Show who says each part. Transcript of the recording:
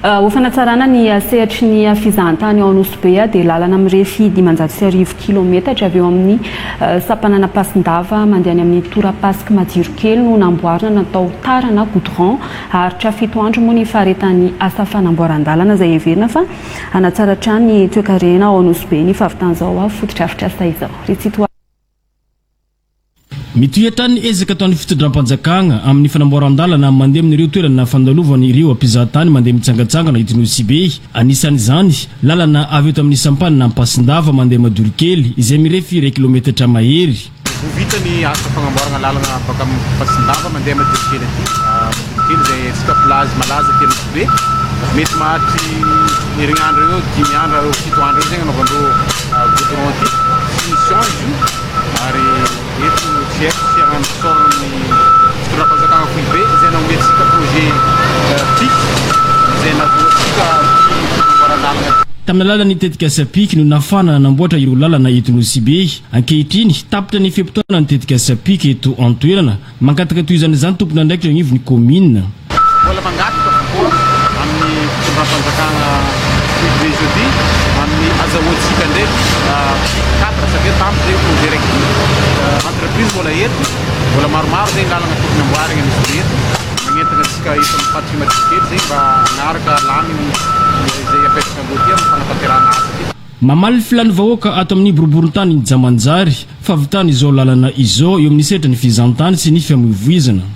Speaker 1: Ho fanatsarana ny sehatry ny fizahantany ao Nosy Be dia lalana mirefy 510 kilometatra avy eo amin'ny sampan-dalana Ampasindava mandeha amin'ny torapasika Madirokely no namboarina natao tara na goudron haritra 7 andro moa ny faharetan'ny asa fanamboaran-dalana izay heverina fa hanatsaratra ny toe-karena ao Nosy Be ny fahavitan'izao fototra-afitrasa izao.
Speaker 2: Mitohatra ny ezaka ataon'ny fitondram-panjakana amin'ny fanamboaran-dalana mandeha amin'ireo toerana fandalovany ireo ampizahantany mandeha mitsangatsangana eto Nosy Be. Anisan'izany lalana avy eto amin'ny sampan-dalana Ampasindava mandeha Madirokely izay mirefy 2 kilometatra mahery.
Speaker 3: Vita ny asa fanamboarana-dalana baka Ampasindava mandeha Madirokely aty. Madirokely izay tsika plage malaza aty Nosy Be. Mety mahatry herinandro eo 10 andro 7 andro eo zegny anaovandreo goudron aty. Finition izy io ary eto tsy haiko sy hagnano sorony fitondram-panjakana Nosy Be izay nanometsika projet PIC izay navoatsika fanamboaran-dalana.
Speaker 2: Tamin'ny alalan'ny tetikasan'ny no nafana namboatra ireo lalana eto Nosy Be. Ankehitriny tapitra ny fiampitoana ny tetikasan'ny eto an-toerana mankataka toy izany tompona ndraiky anivon'ny commune.
Speaker 3: Vola mangataka fokoa amin'ny fitondram-panjakana Nosy Be jeudi amin'ny azahoantsika ndraiky 4 satria tamin'ny zay projet raiky entreprise vola eto vola maromaro zegny lalana tokony amboarina Nosy Be eto magnentana antsika eto amin'ny faty Madirokely zegny mba hanaraka lamy izay apetraka ambody amin'ny fanatanterahana asa ty.
Speaker 2: Mamaly filany vahoaka ato amin'ny boroborintany ny jamanjary fa vitany izao lalana izao eo amin'ny setra ny fizahantany sy ny fiamoivoizana.